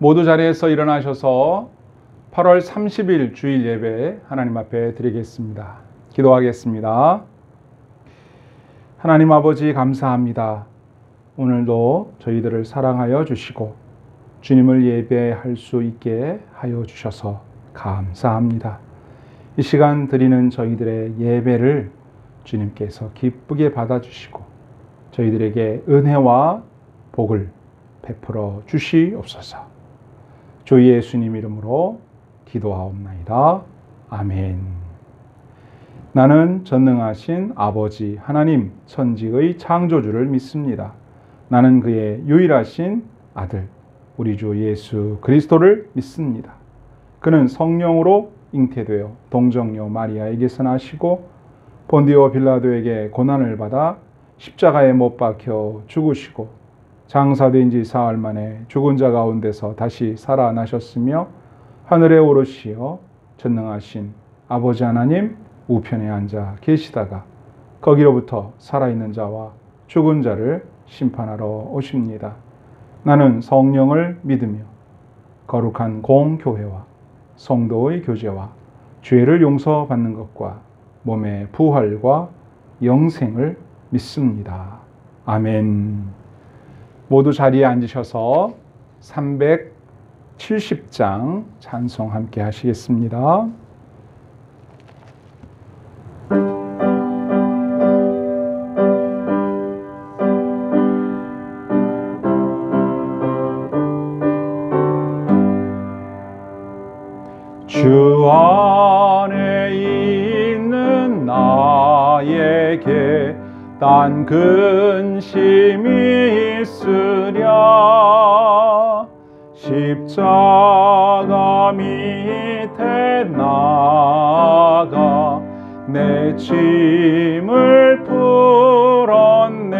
모두 자리에서 일어나셔서 8월 30일 주일 예배 하나님 앞에 드리겠습니다. 기도하겠습니다. 하나님 아버지 감사합니다. 오늘도 저희들을 사랑하여 주시고 주님을 예배할 수 있게 하여 주셔서 감사합니다. 이 시간 드리는 저희들의 예배를 주님께서 기쁘게 받아주시고 저희들에게 은혜와 복을 베풀어 주시옵소서. 주 예수님 이름으로 기도하옵나이다. 아멘. 나는 전능하신 아버지 하나님 천지의 창조주를 믿습니다. 나는 그의 유일하신 아들 우리 주 예수 그리스도를 믿습니다. 그는 성령으로 잉태되어 동정녀 마리아에게서 나시고 본디오 빌라도에게 고난을 받아 십자가에 못 박혀 죽으시고 장사된 지 사흘 만에 죽은 자 가운데서 다시 살아나셨으며 하늘에 오르시어 전능하신 아버지 하나님 우편에 앉아 계시다가 거기로부터 살아있는 자와 죽은 자를 심판하러 오십니다. 나는 성령을 믿으며 거룩한 공교회와 성도의 교제와 죄를 용서받는 것과 몸의 부활과 영생을 믿습니다. 아멘. 모두 자리에 앉으셔서 370장 찬송 함께 하시겠습니다. 주 안에 있는 나에게 딴 근심이 있으랴. 십자가 밑에 나가 내 짐을 풀었네.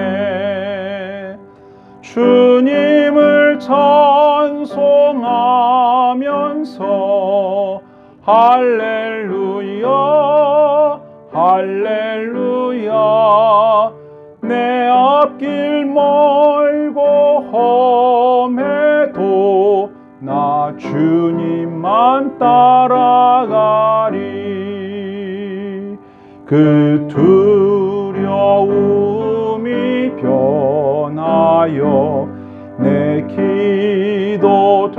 주님을 찬송하면서 할렐루야 할렐루야. 내 앞길 멀고 험해도 나 주님만 따라가리. 그 두려움이 변하여 내 기도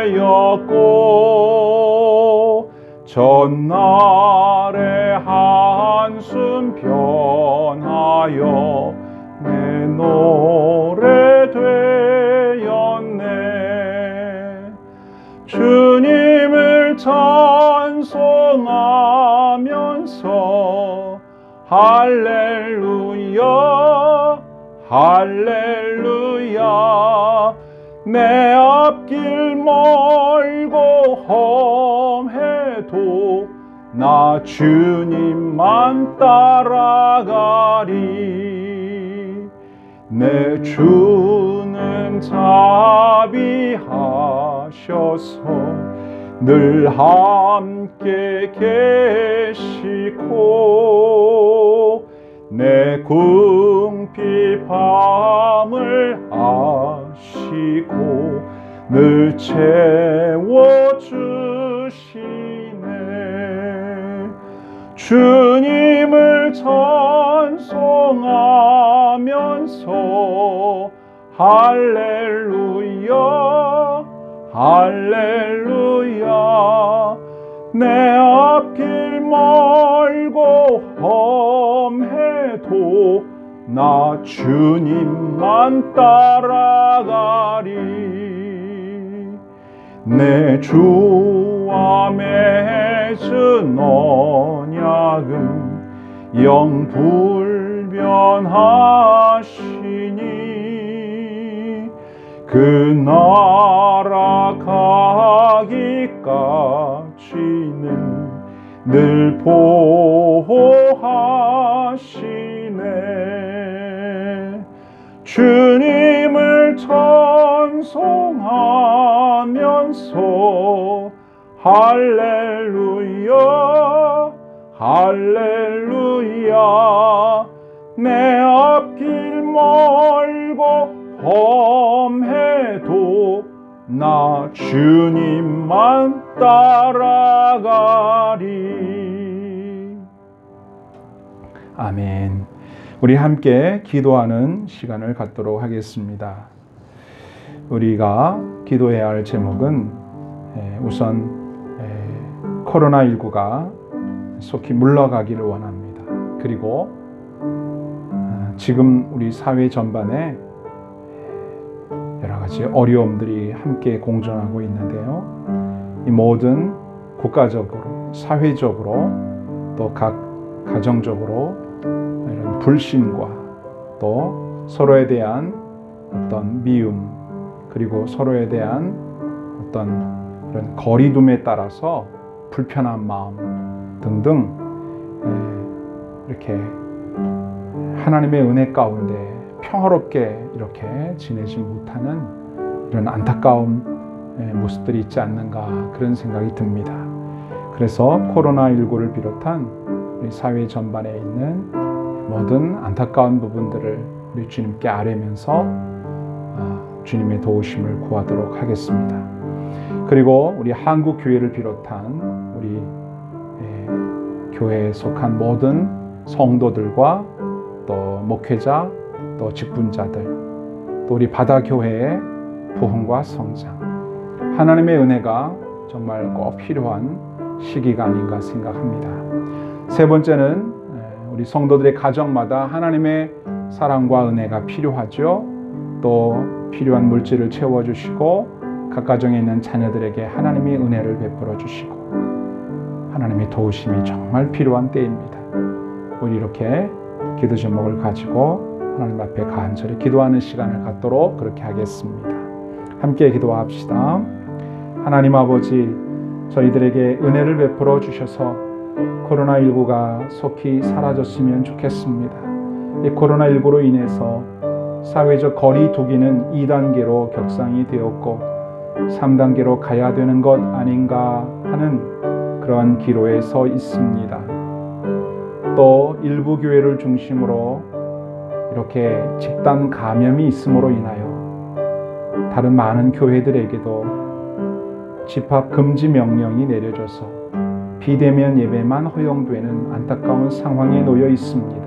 되었고 전날의 한숨 변하여 내 노래 되었네. 주님을 찬송하면서 할렐루야 할렐루야. 내 앞길 멀고 험해도 나 주님만 따라가리. 내 주는 자비하셔서 늘 함께 계시고 내 궁핍함을 아시고 늘 채워주시네. 주님을 찬송하면서 할렐루야 할렐루야. 내 앞길 멀고 험해도 나 주님만 따라가리. 내 주와 맺은 언약은 영 불변하시니 그 나라 가기까지는 늘 보호하시네. 주님을 찬송하면서 할렐루야 할렐루야. 내 앞길 멀고 험해도 나 주님만 따라가리. 아멘. 우리 함께 기도하는 시간을 갖도록 하겠습니다. 우리가 기도해야 할 제목은 우선 코로나19가 속히 물러가기를 원합니다. 그리고 지금 우리 사회 전반에 여러 가지 어려움들이 함께 공존하고 있는데요. 이 모든 국가적으로, 사회적으로, 또 각 가정적으로 이런 불신과 또 서로에 대한 어떤 미움, 그리고 서로에 대한 어떤 이런 거리둠에 따라서 불편한 마음 등등 이렇게 하나님의 은혜 가운데 평화롭게 이렇게 지내지 못하는 이런 안타까운 모습들이 있지 않는가, 그런 생각이 듭니다. 그래서 코로나19를 비롯한 우리 사회 전반에 있는 모든 안타까운 부분들을 우리 주님께 아뢰면서 주님의 도우심을 구하도록 하겠습니다. 그리고 우리 한국 교회를 비롯한 우리 교회에 속한 모든 성도들과 또 목회자, 또 직분자들, 또 우리 바다교회의 부흥과 성장, 하나님의 은혜가 정말 꼭 필요한 시기가 아닌가 생각합니다. 세 번째는 우리 성도들의 가정마다 하나님의 사랑과 은혜가 필요하죠. 또 필요한 물질을 채워주시고 각 가정에 있는 자녀들에게 하나님의 은혜를 베풀어 주시고 하나님의 도우심이 정말 필요한 때입니다. 우리 이렇게 기도 제목을 가지고 하나님 앞에 간절히 기도하는 시간을 갖도록 그렇게 하겠습니다. 함께 기도합시다. 하나님 아버지, 저희들에게 은혜를 베풀어 주셔서 코로나19가 속히 사라졌으면 좋겠습니다. 이 코로나19로 인해서 사회적 거리 두기는 2단계로 격상이 되었고 3단계로 가야 되는 것 아닌가 하는 그러한 기로에 서 있습니다. 또 일부 교회를 중심으로 이렇게 집단 감염이 있음으로 인하여 다른 많은 교회들에게도 집합 금지 명령이 내려져서 비대면 예배만 허용되는 안타까운 상황에 놓여 있습니다.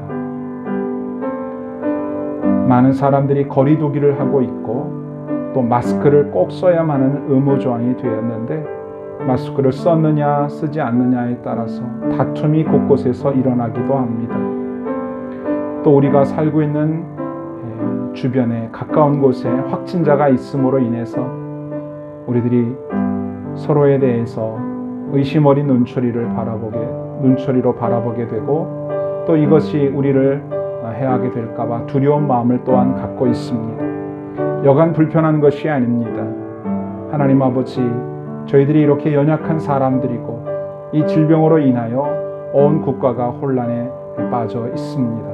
많은 사람들이 거리 두기를 하고 있고 또 마스크를 꼭 써야만 하는 의무 조항이 되었는데 마스크를 썼느냐 쓰지 않느냐에 따라서 다툼이 곳곳에서 일어나기도 합니다. 또 우리가 살고 있는 주변에 가까운 곳에 확진자가 있음으로 인해서 우리들이 서로에 대해서 의심 어린 눈초리로 바라보게 되고 또 이것이 우리를 해하게 될까봐 두려운 마음을 또한 갖고 있습니다. 여간 불편한 것이 아닙니다. 하나님 아버지, 저희들이 이렇게 연약한 사람들이고 이 질병으로 인하여 온 국가가 혼란에 빠져 있습니다.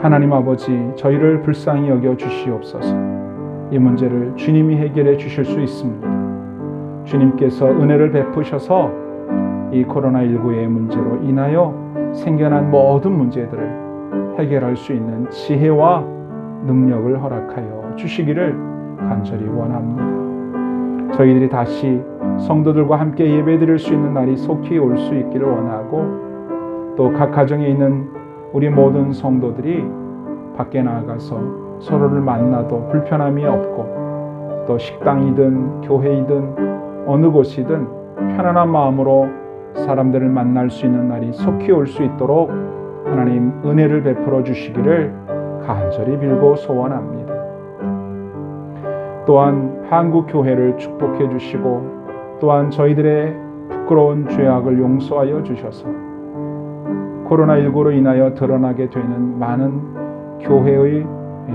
하나님 아버지, 저희를 불쌍히 여겨 주시옵소서. 이 문제를 주님이 해결해 주실 수 있습니다. 주님께서 은혜를 베푸셔서 이 코로나19의 문제로 인하여 생겨난 모든 문제들을 해결할 수 있는 지혜와 능력을 허락하여 주시기를 간절히 원합니다. 저희들이 다시 성도들과 함께 예배드릴 수 있는 날이 속히 올 수 있기를 원하고 또 각 가정에 있는 우리 모든 성도들이 밖에 나가서 서로를 만나도 불편함이 없고 또 식당이든 교회이든 어느 곳이든 편안한 마음으로 사람들을 만날 수 있는 날이 속히 올 수 있도록 하나님 은혜를 베풀어 주시기를 간절히 빌고 소원합니다. 또한 한국 교회를 축복해 주시고 또한 저희들의 부끄러운 죄악을 용서하여 주셔서 코로나19로 인하여 드러나게 되는 많은 교회의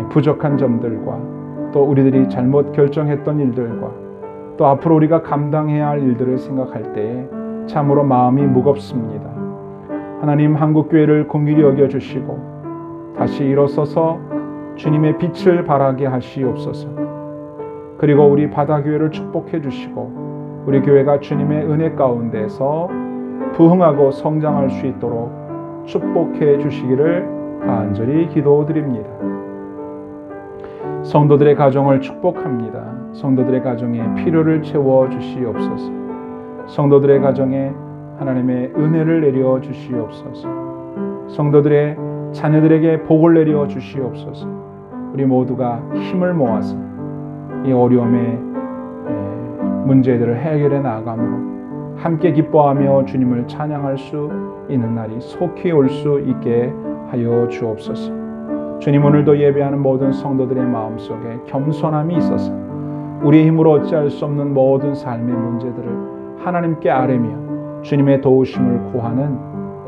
부족한 점들과 또 우리들이 잘못 결정했던 일들과 또 앞으로 우리가 감당해야 할 일들을 생각할 때에 참으로 마음이 무겁습니다. 하나님, 한국교회를 긍휼히 여겨주시고 다시 일어서서 주님의 빛을 발하게 하시옵소서. 그리고 우리 바다교회를 축복해 주시고 우리 교회가 주님의 은혜 가운데서 부흥하고 성장할 수 있도록 축복해 주시기를 간절히 기도드립니다. 성도들의 가정을 축복합니다. 성도들의 가정에 필요를 채워 주시옵소서. 성도들의 가정에 하나님의 은혜를 내려 주시옵소서. 성도들의 자녀들에게 복을 내려 주시옵소서. 우리 모두가 힘을 모아서 이 어려움의 문제들을 해결해 나아감으로 함께 기뻐하며 주님을 찬양할 수 있는 날이 속히 올 수 있게 하여 주옵소서. 주님, 오늘도 예배하는 모든 성도들의 마음속에 겸손함이 있어서 우리의 힘으로 어찌할 수 없는 모든 삶의 문제들을 하나님께 아뢰며 주님의 도우심을 구하는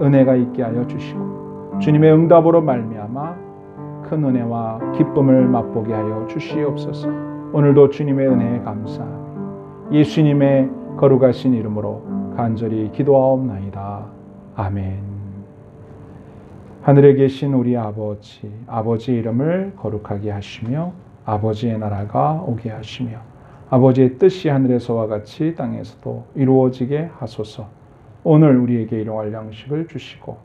은혜가 있게 하여 주시고 주님의 응답으로 말미암아 큰 은혜와 기쁨을 맛보게 하여 주시옵소서. 오늘도 주님의 은혜에 감사하며 예수님의 거룩하신 이름으로 간절히 기도하옵나이다. 아멘. 하늘에 계신 우리 아버지, 아버지의 이름을 거룩하게 하시며 아버지의 나라가 오게 하시며 아버지의 뜻이 하늘에서와 같이 땅에서도 이루어지게 하소서. 오늘 우리에게 일용할 양식을 주시고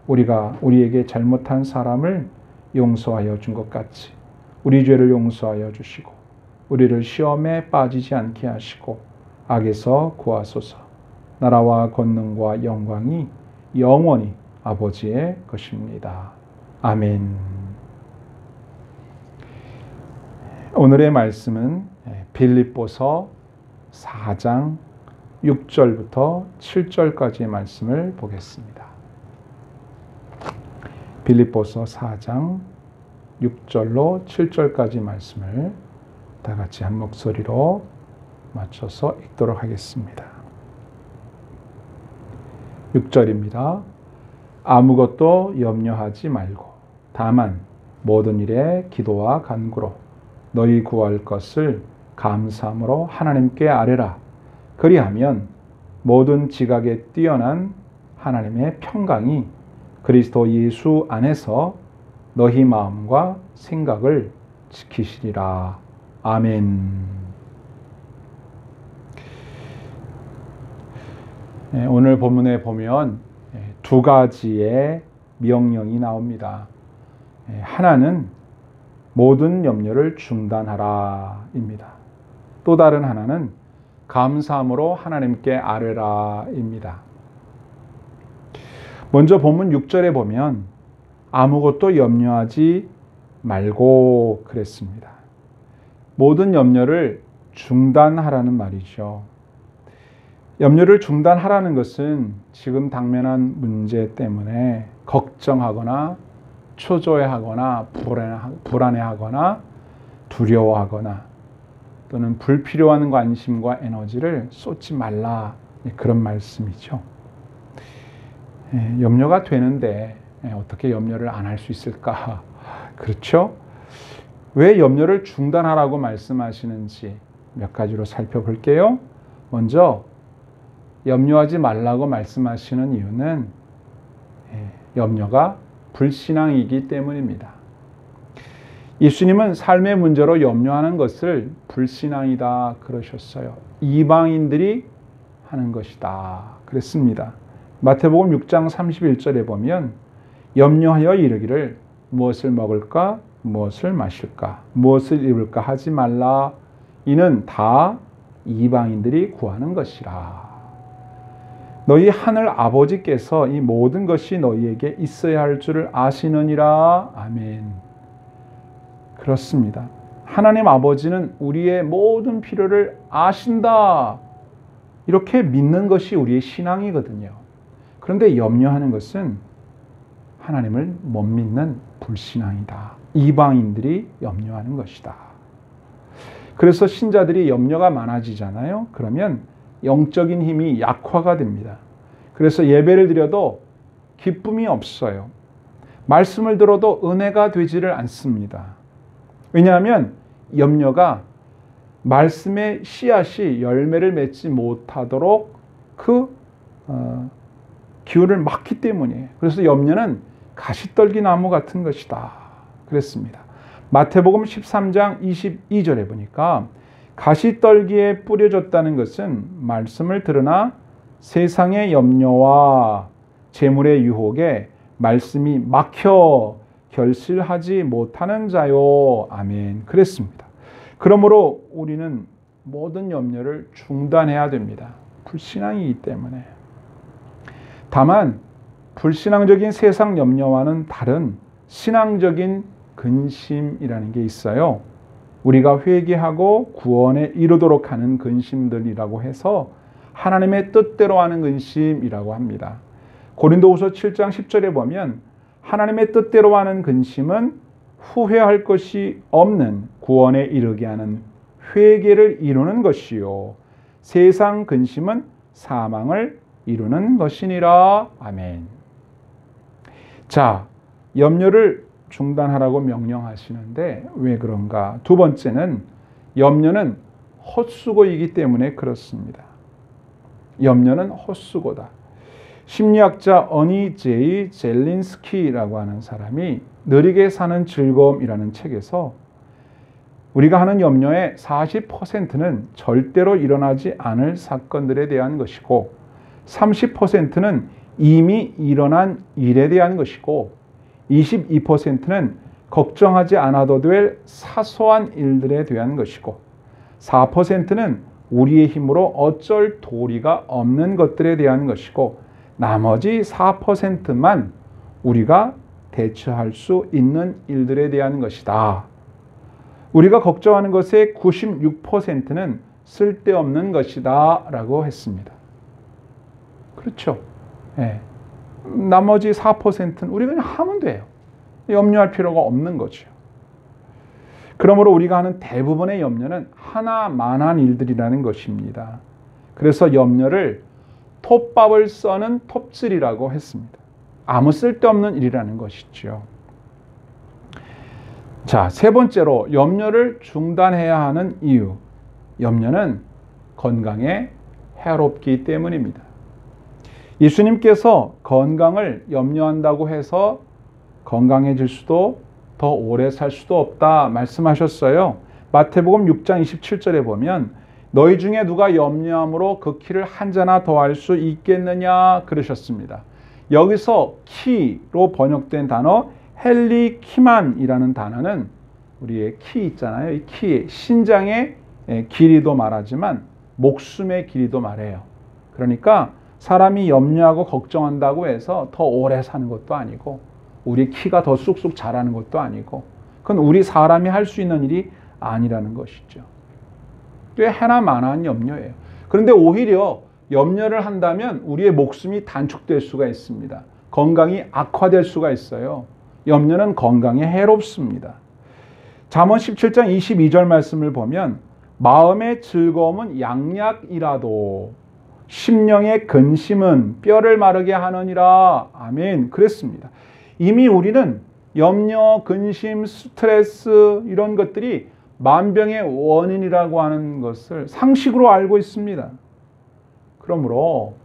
우리가 우리에게 잘못한 사람을 용서하여 준 것 같이 우리 죄를 용서하여 주시고 우리를 시험에 빠지지 않게 하시고 악에서 구하소서. 나라와 권능과 영광이 영원히 아버지의 것입니다. 아멘. 오늘의 말씀은 빌립보서 4장 6절부터 7절까지의 말씀을 보겠습니다. 빌립보서 4장 6절로 7절까지 말씀을 다 같이 한 목소리로 맞춰서 읽도록 하겠습니다. 6절입니다. 아무것도 염려하지 말고 다만 모든 일에 기도와 간구로 너희 구할 것을 감사함으로 하나님께 아뢰라. 그리하면 모든 지각에 뛰어난 하나님의 평강이 그리스도 예수 안에서 너희 마음과 생각을 지키시리라. 아멘. 오늘 본문에 보면 두 가지의 명령이 나옵니다. 하나는 모든 염려를 중단하라입니다. 또 다른 하나는 감사함으로 하나님께 아뢰라입니다. 먼저 본문 6절에 보면 아무것도 염려하지 말고 그랬습니다. 모든 염려를 중단하라는 말이죠. 염려를 중단하라는 것은 지금 당면한 문제 때문에 걱정하거나 초조해하거나 불안해하거나 두려워하거나 또는 불필요한 관심과 에너지를 쏟지 말라, 그런 말씀이죠. 염려가 되는데 어떻게 염려를 안 할 수 있을까? 그렇죠? 왜 염려를 중단하라고 말씀하시는지 몇 가지로 살펴볼게요. 먼저 염려하지 말라고 말씀하시는 이유는 염려가 불신앙이기 때문입니다. 예수님은 삶의 문제로 염려하는 것을 불신앙이다 그러셨어요. 이방인들이 하는 것이다 그랬습니다. 마태복음 6장 31절에 보면 염려하여 이르기를 무엇을 먹을까, 무엇을 마실까, 무엇을 입을까 하지 말라. 이는 다 이방인들이 구하는 것이라. 너희 하늘 아버지께서 이 모든 것이 너희에게 있어야 할 줄을 아시느니라. 아멘. 그렇습니다. 하나님 아버지는 우리의 모든 필요를 아신다. 이렇게 믿는 것이 우리의 신앙이거든요. 그런데 염려하는 것은 하나님을 못 믿는 불신앙이다. 이방인들이 염려하는 것이다. 그래서 신자들이 염려가 많아지잖아요. 그러면 영적인 힘이 약화가 됩니다. 그래서 예배를 드려도 기쁨이 없어요. 말씀을 들어도 은혜가 되지를 않습니다. 왜냐하면 염려가 말씀의 씨앗이 열매를 맺지 못하도록 그 기운을 막기 때문이에요. 그래서 염려는 가시떨기 나무 같은 것이다 그랬습니다. 마태복음 13장 22절에 보니까 가시떨기에 뿌려졌다는 것은 말씀을 들으나 세상의 염려와 재물의 유혹에 말씀이 막혀 결실하지 못하는 자요. 아멘. 그랬습니다. 그러므로 우리는 모든 염려를 중단해야 됩니다. 불신앙이기 때문에. 다만 불신앙적인 세상 염려와는 다른 신앙적인 근심이라는 게 있어요. 우리가 회개하고 구원에 이르도록 하는 근심들이라고 해서 하나님의 뜻대로 하는 근심이라고 합니다. 고린도후서 7장 10절에 보면 하나님의 뜻대로 하는 근심은 후회할 것이 없는 구원에 이르게 하는 회개를 이루는 것이요 세상 근심은 사망을 이루는 것이니라. 아멘. 자, 염려를 중단하라고 명령하시는데 왜 그런가? 두 번째는 염려는 헛수고이기 때문에 그렇습니다. 염려는 헛수고다. 심리학자 어니 제이 젤린스키라고 하는 사람이 느리게 사는 즐거움이라는 책에서 우리가 하는 염려의 40%는 절대로 일어나지 않을 사건들에 대한 것이고 30%는 이미 일어난 일에 대한 것이고 22%는 걱정하지 않아도 될 사소한 일들에 대한 것이고 4%는 우리의 힘으로 어쩔 도리가 없는 것들에 대한 것이고 나머지 4%만 우리가 대처할 수 있는 일들에 대한 것이다. 우리가 걱정하는 것의 96%는 쓸데없는 것이다 라고 했습니다. 그렇죠. 네. 나머지 4%는 우리가 그냥 하면 돼요. 염려할 필요가 없는 거죠. 그러므로 우리가 하는 대부분의 염려는 하나만한 일들이라는 것입니다. 그래서 염려를 톱밥을 써는 톱질이라고 했습니다. 아무 쓸데없는 일이라는 것이죠. 자, 세 번째로 염려를 중단해야 하는 이유. 염려는 건강에 해롭기 때문입니다. 예수님께서 건강을 염려한다고 해서 건강해질 수도 더 오래 살 수도 없다 말씀하셨어요. 마태복음 6장 27절에 보면 너희 중에 누가 염려함으로 그 키를 한 자나 더할 수 있겠느냐 그러셨습니다. 여기서 키로 번역된 단어 헬리키만이라는 단어는 우리의 키 있잖아요. 이 키의 신장의 길이도 말하지만 목숨의 길이도 말해요. 그러니까 사람이 염려하고 걱정한다고 해서 더 오래 사는 것도 아니고 우리 키가 더 쑥쑥 자라는 것도 아니고 그건 우리 사람이 할 수 있는 일이 아니라는 것이죠. 꽤 하나만한 염려예요. 그런데 오히려 염려를 한다면 우리의 목숨이 단축될 수가 있습니다. 건강이 악화될 수가 있어요. 염려는 건강에 해롭습니다. 잠언 17장 22절 말씀을 보면 마음의 즐거움은 양약이라도 심령의 근심은 뼈를 마르게 하느니라. 아멘. 그랬습니다. 이미 우리는 염려, 근심, 스트레스 이런 것들이 만병의 원인이라고 하는 것을 상식으로 알고 있습니다. 그러므로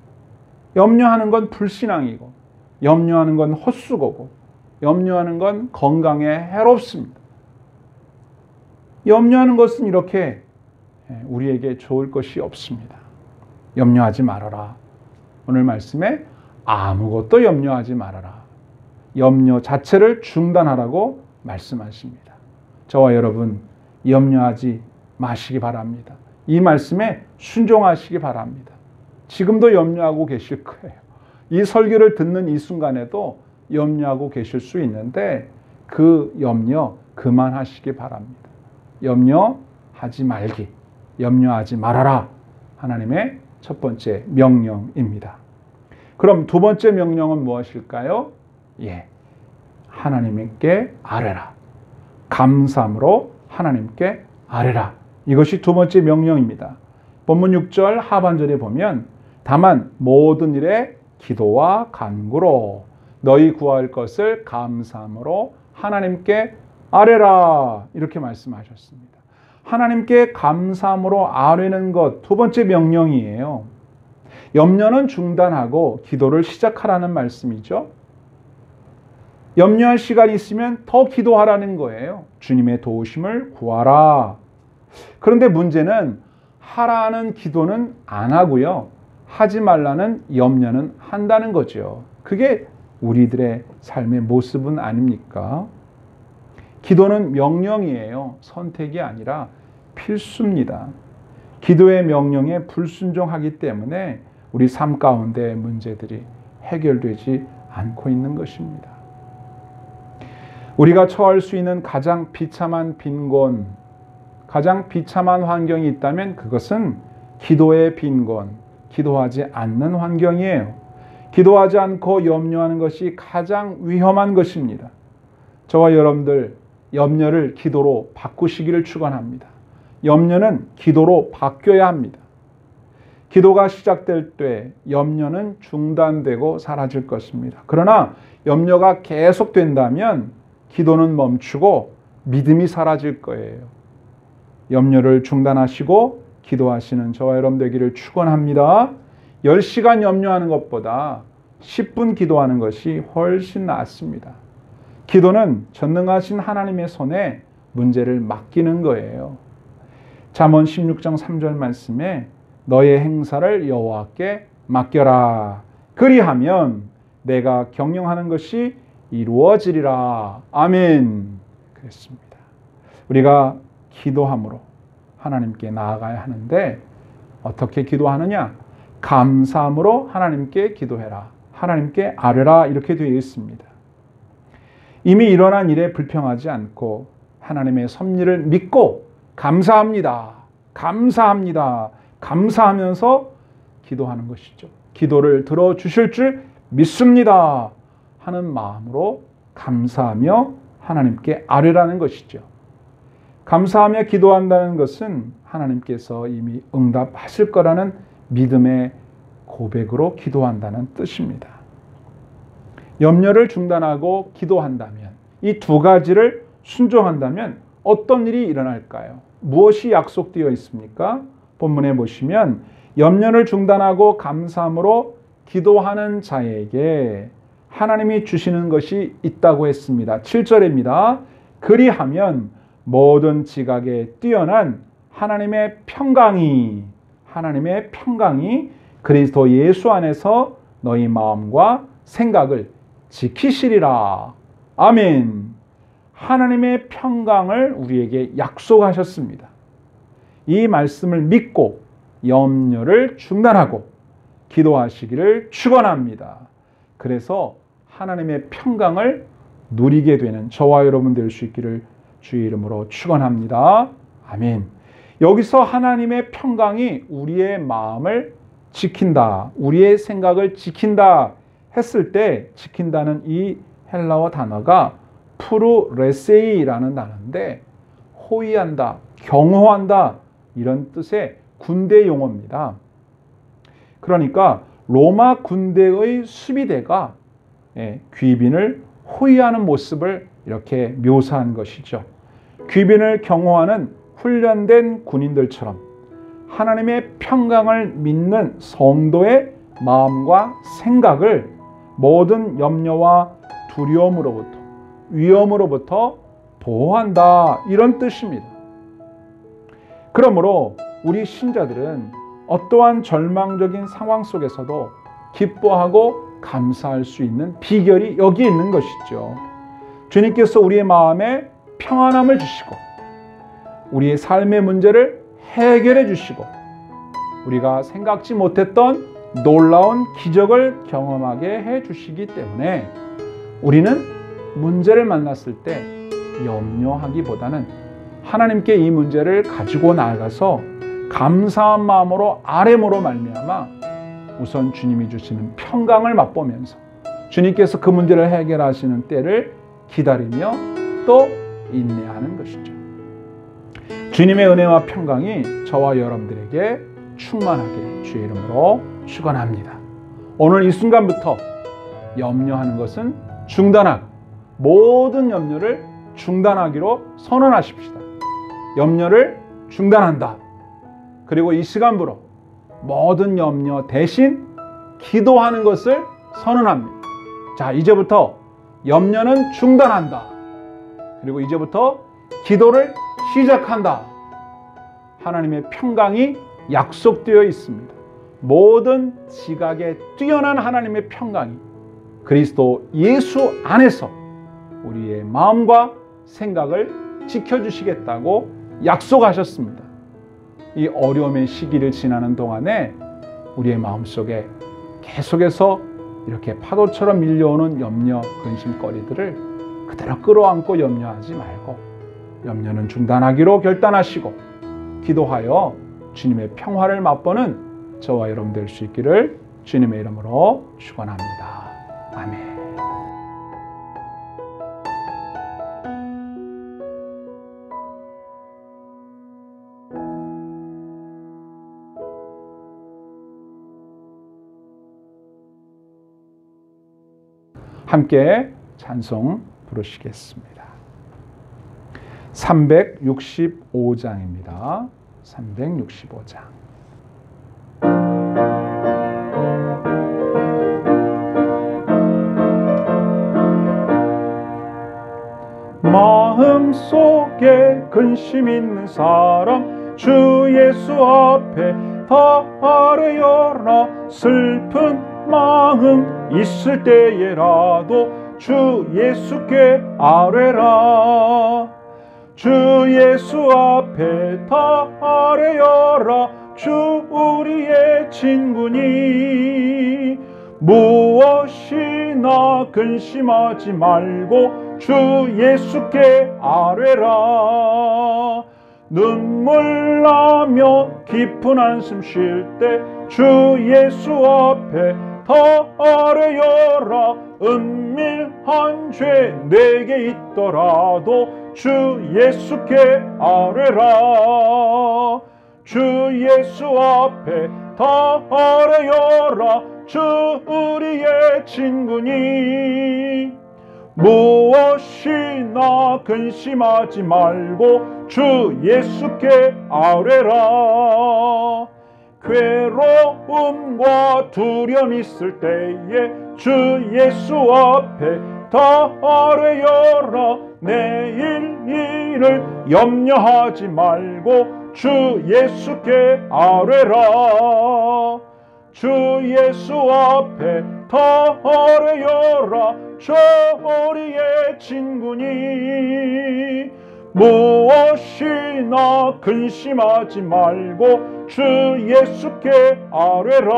염려하는 건 불신앙이고 염려하는 건 헛수고고 염려하는 건 건강에 해롭습니다. 염려하는 것은 이렇게 우리에게 좋을 것이 없습니다. 염려하지 말아라. 오늘 말씀에 아무것도 염려하지 말아라. 염려 자체를 중단하라고 말씀하십니다. 저와 여러분 염려하지 마시기 바랍니다. 이 말씀에 순종하시기 바랍니다. 지금도 염려하고 계실 거예요. 이 설교를 듣는 이 순간에도 염려하고 계실 수 있는데 그 염려 그만하시기 바랍니다. 염려하지 말기, 염려하지 말아라. 하나님의 첫 번째 명령입니다. 그럼 두 번째 명령은 무엇일까요? 하나님께 아뢰라. 감사함으로 하나님께 아뢰라. 이것이 두 번째 명령입니다. 본문 6절 하반절에 보면 다만 모든 일에 기도와 간구로 너희 구할 것을 감사함으로 하나님께 아뢰라. 이렇게 말씀하셨습니다. 하나님께 감사함으로 아뢰는 것 두 번째 명령이에요. 염려는 중단하고 기도를 시작하라는 말씀이죠. 염려할 시간이 있으면 더 기도하라는 거예요. 주님의 도우심을 구하라. 그런데 문제는 하라는 기도는 안 하고요. 하지 말라는 염려는 한다는 거죠. 그게 우리들의 삶의 모습은 아닙니까? 기도는 명령이에요. 선택이 아니라 필수입니다. 기도의 명령에 불순종하기 때문에 우리 삶 가운데 문제들이 해결되지 않고 있는 것입니다. 우리가 처할 수 있는 가장 비참한 빈곤, 가장 비참한 환경이 있다면 그것은 기도의 빈곤, 기도하지 않는 환경이에요. 기도하지 않고 염려하는 것이 가장 위험한 것입니다. 저와 여러분들 염려를 기도로 바꾸시기를 축원합니다. 염려는 기도로 바뀌어야 합니다. 기도가 시작될 때 염려는 중단되고 사라질 것입니다. 그러나 염려가 계속된다면 기도는 멈추고 믿음이 사라질 거예요. 염려를 중단하시고 기도하시는 저와 여러분 되기를 축원합니다. 10시간 염려하는 것보다 10분 기도하는 것이 훨씬 낫습니다. 기도는 전능하신 하나님의 손에 문제를 맡기는 거예요. 잠언 16장 3절 말씀에 너의 행사를 여호와께 맡겨라. 그리하면 내가 경영하는 것이 이루어지리라. 아멘. 그랬습니다. 우리가 기도함으로 하나님께 나아가야 하는데 어떻게 기도하느냐? 감사함으로 하나님께 기도해라. 하나님께 아뢰라. 이렇게 되어 있습니다. 이미 일어난 일에 불평하지 않고 하나님의 섭리를 믿고 감사합니다. 감사합니다. 감사하면서 기도하는 것이죠. 기도를 들어주실 줄 믿습니다. 하는 마음으로 감사하며 하나님께 아뢰라는 것이죠. 감사하며 기도한다는 것은 하나님께서 이미 응답하실 거라는 믿음의 고백으로 기도한다는 뜻입니다. 염려를 중단하고 기도한다면, 이 두 가지를 순종한다면 어떤 일이 일어날까요? 무엇이 약속되어 있습니까? 본문에 보시면 염려를 중단하고 감사함으로 기도하는 자에게 하나님이 주시는 것이 있다고 했습니다. 7절입니다. 그리하면 모든 지각에 뛰어난 하나님의 평강이 그리스도 예수 안에서 너희 마음과 생각을 지키시리라. 아멘. 하나님의 평강을 우리에게 약속하셨습니다. 이 말씀을 믿고 염려를 중단하고 기도하시기를 축원합니다. 그래서 하나님의 평강을 누리게 되는 저와 여러분 될 수 있기를 주의 이름으로 축원합니다. 아멘. 여기서 하나님의 평강이 우리의 마음을 지킨다, 우리의 생각을 지킨다 했을 때 지킨다는 이 헬라어 단어가 프루레세이라는 단어인데 호위한다, 경호한다 이런 뜻의 군대 용어입니다. 그러니까 로마 군대의 수비대가 귀빈을 호위하는 모습을 이렇게 묘사한 것이죠. 귀빈을 경호하는 훈련된 군인들처럼 하나님의 평강을 믿는 성도의 마음과 생각을 모든 염려와 두려움으로부터, 위험으로부터 보호한다, 이런 뜻입니다. 그러므로 우리 신자들은 어떠한 절망적인 상황 속에서도 기뻐하고 감사할 수 있는 비결이 여기에 있는 것이죠. 주님께서 우리의 마음에 평안함을 주시고 우리의 삶의 문제를 해결해 주시고 우리가 생각지 못했던 놀라운 기적을 경험하게 해 주시기 때문에 우리는 문제를 만났을 때 염려하기보다는 하나님께 이 문제를 가지고 나아가서 감사한 마음으로 아뢰므로 말미암아 우선 주님이 주시는 평강을 맛보면서 주님께서 그 문제를 해결하시는 때를 기다리며 또 인내하는 것이죠. 주님의 은혜와 평강이 저와 여러분들에게 충만하게 주의 이름으로 축원합니다. 오늘 이 순간부터 염려하는 것은 중단하고 모든 염려를 중단하기로 선언하십시다. 염려를 중단한다. 그리고 이 시간부로 모든 염려 대신 기도하는 것을 선언합니다. 자, 이제부터 염려는 중단한다. 그리고 이제부터 기도를 시작한다. 하나님의 평강이 약속되어 있습니다. 모든 지각에 뛰어난 하나님의 평강이 그리스도 예수 안에서 우리의 마음과 생각을 지켜주시겠다고 약속하셨습니다. 이 어려움의 시기를 지나는 동안에 우리의 마음속에 계속해서 이렇게 파도처럼 밀려오는 염려, 근심거리들을 그대로 끌어안고 염려하지 말고 염려는 중단하기로 결단하시고 기도하여 주님의 평화를 맛보는 저와 여러분 될 수 있기를 주님의 이름으로 축원합니다. 아멘. 함께 찬송 부르시겠습니다. 365장입니다. 365장. 마음속에 근심 있는 사람 주 예수 앞에 다 아뢰어라. 슬픈 마음 있을 때에라도 주 예수께 아뢰라. 주 예수 앞에 다 아뢰어라. 주 우리의 친구니 무엇이나 근심하지 말고 주 예수께 아뢰라. 눈물 나며 깊은 한숨 쉴 때 주 예수 앞에 다 아뢰어라. 은밀한 죄 내게 있더라도 주 예수께 아뢰라. 주 예수 앞에 다 아뢰어라. 주 우리의 친구니 무엇이나 근심하지 말고 주 예수께 아뢰라. 괴로움과 두려움 있을 때에 주 예수 앞에 다 아뢰어라. 내일 일을 염려하지 말고 주 예수께 아뢰라. 주 예수 앞에 다 아뢰어라. 주 우리의 친구니 무엇이나 근심하지 말고 주 예수께 아뢰라.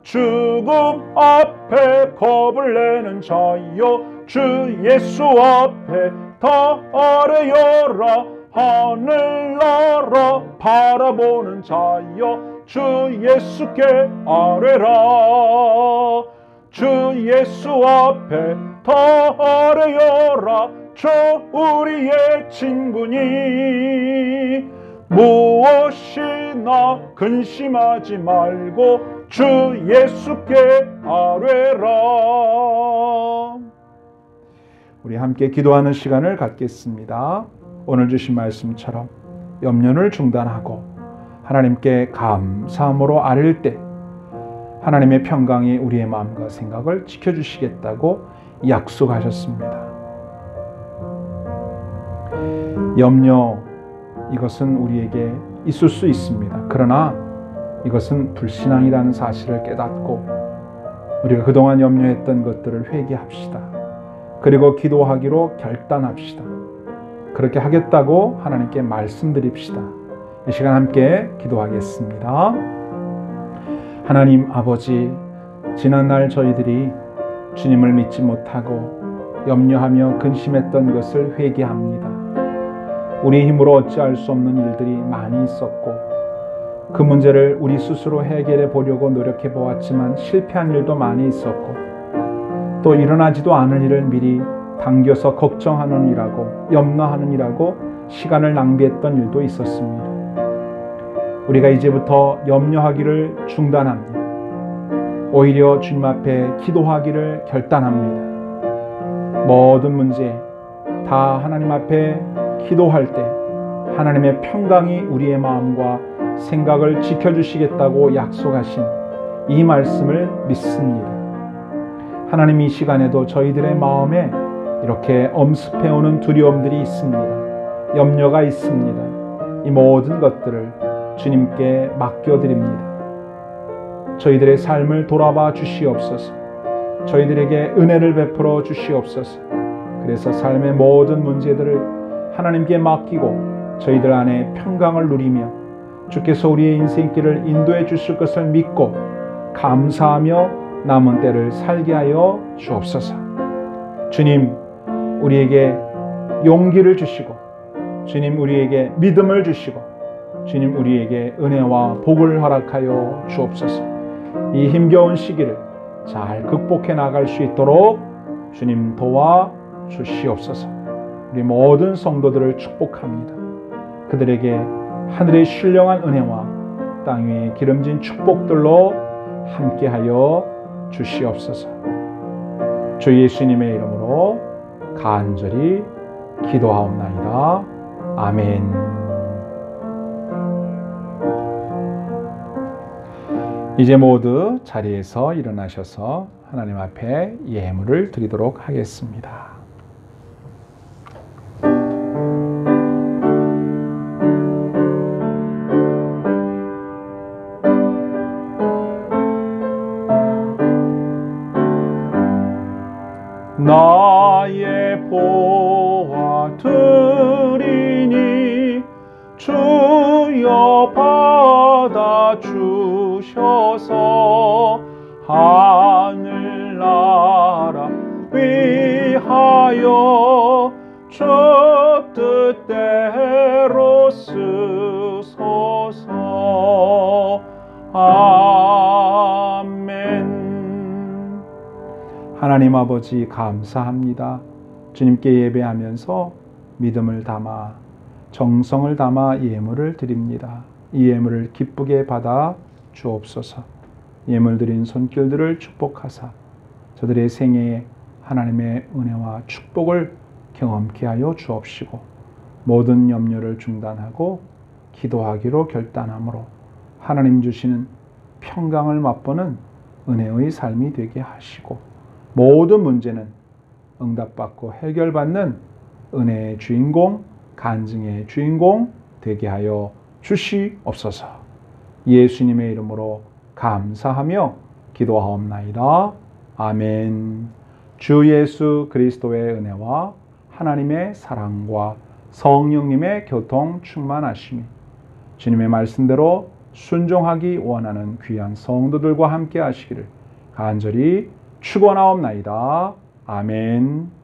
죽음 앞에 겁을 내는 자여 주 예수 앞에 다 아뢰어라. 하늘나라 바라보는 자여 주 예수께 아뢰라. 주 예수 앞에 다 아뢰어라. 주 우리의 친구니 무엇이나 근심하지 말고 주 예수께 아뢰라. 우리 함께 기도하는 시간을 갖겠습니다. 오늘 주신 말씀처럼 염려를 중단하고 하나님께 감사함으로 아뢰일 때 하나님의 평강이 우리의 마음과 생각을 지켜주시겠다고 약속하셨습니다. 염려, 이것은 우리에게 있을 수 있습니다. 그러나 이것은 불신앙이라는 사실을 깨닫고 우리가 그동안 염려했던 것들을 회개합시다. 그리고 기도하기로 결단합시다. 그렇게 하겠다고 하나님께 말씀드립시다. 이 시간 함께 기도하겠습니다. 하나님 아버지, 지난날 저희들이 주님을 믿지 못하고 염려하며 근심했던 것을 회개합니다. 우리 힘으로 어찌할 수 없는 일들이 많이 있었고 그 문제를 우리 스스로 해결해 보려고 노력해 보았지만 실패한 일도 많이 있었고 또 일어나지도 않을 일을 미리 당겨서 걱정하는 일하고 염려하는 일하고 시간을 낭비했던 일도 있었습니다. 우리가 이제부터 염려하기를 중단합니다. 오히려 주님 앞에 기도하기를 결단합니다. 모든 문제 다 하나님 앞에 기도할 때 하나님의 평강이 우리의 마음과 생각을 지켜주시겠다고 약속하신 이 말씀을 믿습니다. 하나님, 이 시간에도 저희들의 마음에 이렇게 엄습해오는 두려움들이 있습니다. 염려가 있습니다. 이 모든 것들을 주님께 맡겨드립니다. 저희들의 삶을 돌아봐 주시옵소서. 저희들에게 은혜를 베풀어 주시옵소서. 그래서 삶의 모든 문제들을 하나님께 맡기고 저희들 안에 평강을 누리며 주께서 우리의 인생길을 인도해 주실 것을 믿고 감사하며 남은 때를 살게 하여 주옵소서. 주님, 우리에게 용기를 주시고 주님 우리에게 믿음을 주시고 주님 우리에게 은혜와 복을 허락하여 주옵소서. 이 힘겨운 시기를 잘 극복해 나갈 수 있도록 주님 도와 주시옵소서. 우리 모든 성도들을 축복합니다. 그들에게 하늘의 신령한 은혜와 땅 위의 기름진 축복들로 함께하여 주시옵소서. 주 예수님의 이름으로 간절히 기도하옵나이다. 아멘. 이제 모두 자리에서 일어나셔서 하나님 앞에 예물을 드리도록 하겠습니다. 나의 보화 드리니 주여 받아 주셔서 하늘나라 위하여 주 뜻대로 쓰소서. 아멘. 하나님 아버지 감사합니다. 주님께 예배하면서 믿음을 담아 정성을 담아 예물을 드립니다. 이 예물을 기쁘게 받아 주옵소서. 예물 드린 손길들을 축복하사 저들의 생애에 하나님의 은혜와 축복을 경험케 하여 주옵시고 모든 염려를 중단하고 기도하기로 결단함으로 하나님 주시는 평강을 맛보는 은혜의 삶이 되게 하시고 모든 문제는 응답받고 해결받는 은혜의 주인공, 간증의 주인공 되게 하여 주시옵소서. 예수님의 이름으로 감사하며 기도하옵나이다. 아멘. 주 예수 그리스도의 은혜와 하나님의 사랑과 성령님의 교통 충만하심이 주님의 말씀대로 순종하기 원하는 귀한 성도들과 함께 하시기를 간절히 축원하옵나이다. 아멘.